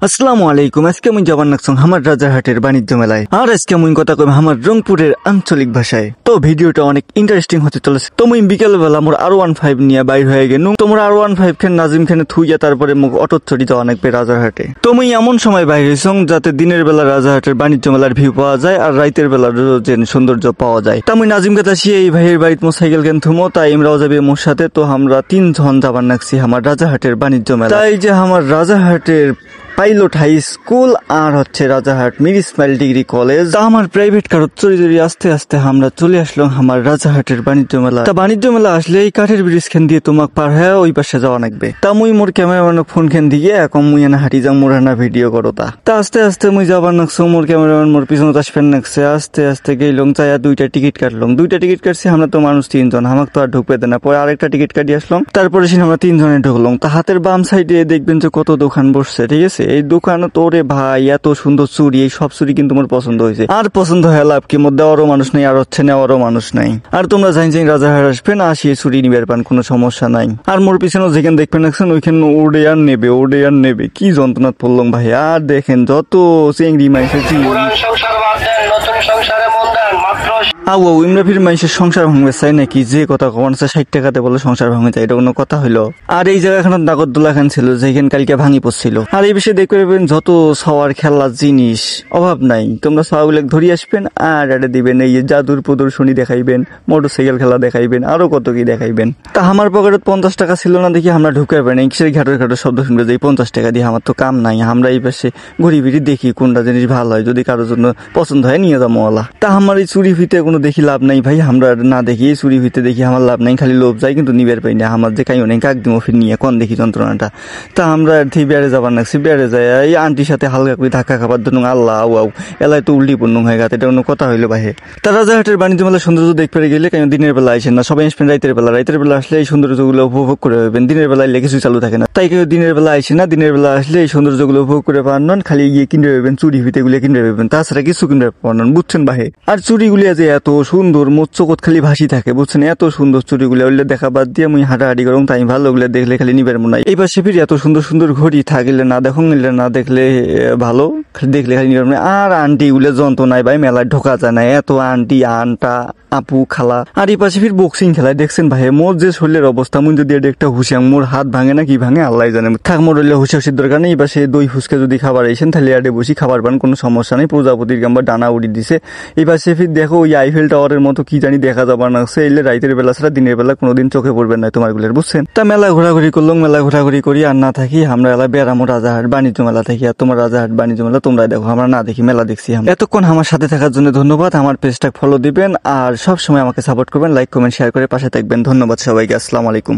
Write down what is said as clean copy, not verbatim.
আসসালামু আলাইকুম। আজকে মুই যাবার নাকছং আমার রাজারহাটের বাণিজ্য মেলায়। আর আজকে মুই কথা কইম আমার রংপুরের আঞ্চলিক ভাষায়। তো ভিডিওটা অনেক ইন্টারেস্টিং হতে চলেছে। তো মুই বিকেল বেলা মোর R15 নিয়ে বাইর হয়ে গেলুম। তোমরা R15 খান নাজিম খানে থুইয়া তারপরে মুখ অটো চড়ি যাওয়া নাকবে রাজারহাটে। তো মুই এমন সময় বাইর হইছং যাতে দিনের বেলা রাজারহাটের বাণিজ্য মেলার ভিউ পাওয়া যায় আর রাইতের বেলার যে সৌন্দর্য পাওয়া যায়। তা মুই নাজিম কাছে আসি এই ভাইয়ের বাড়িতে মো সাইকেল কেন থুমো, তাই আমরাও যাবে মোর সাথে। তো আমরা 3 জন যাবার নাকছি আমার রাজারহাটের বাণিজ্য মেলা। তাই যে আমার রাজারহাটের পাইলট হাই স্কুল আর হচ্ছে রাজারহাট মির ইসমাইল ডিগ্রি কলেজ। তা আমার প্রাইভেট কারত চড়ি আস্তে আস্তে আমরা চলে আসলাম আমার রাজারহাটের বাণিজ্য মেলা। তা বাণিজ্য মেলা আসলে এই কাঠের ব্রিজ খান দিয়ে তোমাক পার হয়ে ওই পাশে যাওয়া লাগবে। তা মুই মোর ক্যামেরাম্যান ফোন খান দিয়ে এখন মুই এনে হাঁটি যাম মোর হানা ভিডিও করো। তা আস্তে আস্তে মুই যাবার নাকছো, মোর ক্যামেরাম্যান মোর পিছনে আসবেন নাকছে। আস্তে আস্তে গেলং চাইয়া 2টা টিকিট কাটলাম। 2টা টিকিট কাটছি, আমরা তো মানুষ 3 জন, আমাকে তো আর ঢুকবে দেয় না। পরে আরেকটা টিকিট কাটি আসলাম, তারপরে আমরা 3 জনে ঢুকলাম। তা হাতের বাম সাইডে দেখবেন যে কত দোকান বসছে, ঠিক আছে। এই দোকান তো রে ভাই এত সুন্দর চুড়ি, এই সব চুড়ি কিন্তু আমার পছন্দ হয়েছে। আর পছন্দ হয়ে লাভ কি, মোর দেওয়ারও মানুষ নেই আর হচ্ছে নেওয়ারও মানুষ নাই। আর তোমরা জানি রাজারহাট আসবেন, আসিয়ে চুড়ি নিবার পান, কোনো সমস্যা নাই। আর মোর পিছনে যেখানে দেখবেন ওইখানে ওড়ে আর নেবে কি যন্ত্রণা পড়লাম ভাই। আর দেখেন যত চেংড়ি মাইসে ইমরা ফির মানুষের সংসার ভাঙবে চাই নাকি, যে কথা কমান 60 টাকাতে বলে সংসার ভাঙে যায়, এটা কোনো কথা হইলো। আর এই জায়গাখানে নাগরদোলা খান ছিল যেখানে কালকে ভাঙি পড়ছিল। আর এই বিষয়ে দেখতে পাবেন যত ছাওয়ার খেলার জিনিস অভাব নাই। তোমরা ছাওয়াগুলো ধরে আসবেন আর এটা দিবেন, এই জাদুর প্রদর্শনী দেখাইবেন, মোটরসাইকেল খেলা দেখাইবেন, আরো কত কি দেখাইবেন। তা আমার পকেটে 50 টাকা ছিল না দেখি আমরা ঢুকে পারেন কিসের ঘাটের শব্দ শুনবে যে 50 টাকা দিয়ে আমার তো কাম নাই। আমরা এই পাশে ঘুরি ফিরি দেখি কোনটা জিনিস ভালো হয়, যদি কারোর জন্য পছন্দ হয় নিয়ে যাবো ওলা। তা আমার এই চুরি ফিতে কোনো দেখি লাভ নাই ভাই, আমরা না দেখি এই চুরি ফিতে দেখি আমার লাভ নাই, খালি লোভ যায় কিন্তু নিবের পাই না। আমার যে কাই অনেক কাক দিমো ফির নিয়ে কোন দেখি যন্ত্রণাটা। তা আমরা বেড়ে যাবার নাকছি, বেড়ে যায় এই আন্টির সাথে হালকা করে ধাক্কা খাবার ধরুন আল্লাহ আউ এলাই তো উল্টি পূর্ণ হয়ে গেছে, এটা কোনো কথা হইলো ভাই। তা রাজারহাটের বাণিজ্য মেলার সৌন্দর্য দেখতে গেলে কেন দিনের বেলা আসেন না, সবাই আসবেন রাইতের বেলা আসলে এই সৌন্দর্যগুলো উপভোগ করে পাবেন। দিনের বেলা এলে কিছু চালু থাকে না, তাই কেউ দিনের বেলা আসে না। দিনের বেলা আসলে এই সৌন্দর্যগুলো উপভোগ করে পারেন, খালি গিয়ে কিনতে পাবেন চুরি ফিতে গুলো কিনতে পাবেন, তাছাড়া কিছু কিনতে পারেন, বুঝছেন ভাই। আর চুরিগুলি যে এত সুন্দর মোট চোখত খালি ভাসি থাকে, বুঝছেন, এত সুন্দর চুরিগুলো ওইলে দেখা বাদ দিয়ে মুই হাঁটাহাঁটি করুন, তাই ভালো ওগুলো দেখলে খালি নিবের মনে হয়। এই পাশে ফির এত সুন্দর সুন্দর ঘড়ি থাকিলে না দেখুন, না দেখলে ভালো, দেখলে খালি নিবের মনে। আর আন্টি গুলো যন্ত্রণায় ভাই মেলায় ঢোকা যায় না, এত আন্টি আন্টা আপু খালা। আর এই পাশে ফির বক্সিং খেলায় দেখছেন ভাই মোর যে শরীরের অবস্থা, মুই যদি একটা হুশিয়াং মোর হাত ভাঙে না কি ভাঙে আল্লাহ জানে। থাক মোর হইলে হুশিয়ার দরকার নেই। এই পাশে দই ফুচকা যদি খাবার আইসেন তাহলে আডে বসি খাবার পান, কোনো সমস্যা নেই। প্রজাপতির গাম্বা ডানা উড়ি দিছে। এই পাশে ফির দেখো ওই আইফেল টাওয়ারের মতো কি জানি দেখা যাবার না, এলে রাইতের বেলা ছাড়া দিনের বেলা কোনোদিন চোখে পড়বে না তোমার গুলের, বুঝছেন। তা মেলা ঘোরাঘুরি করলাম, মেলা ঘোরাঘুরি করি আর না থাকি আমরা এলা বেড়ামো রাজারহাট বাণিজ্য মেলা থাকি। আর তোমার রাজারহাট বাণিজ্য মেলা তোমরা দেখো, আমরা না দেখি মেলা দেখছি। এতক্ষণ আমার সাথে থাকার জন্য ধন্যবাদ। আমার পেজটা ফলো দিবেন আর সব সময় আমাকে সাপোর্ট করবেন, লাইক কমেন্ট শেয়ার করে পাশে থাকবেন। ধন্যবাদ সবাইকে, আসসালামু আলাইকুম।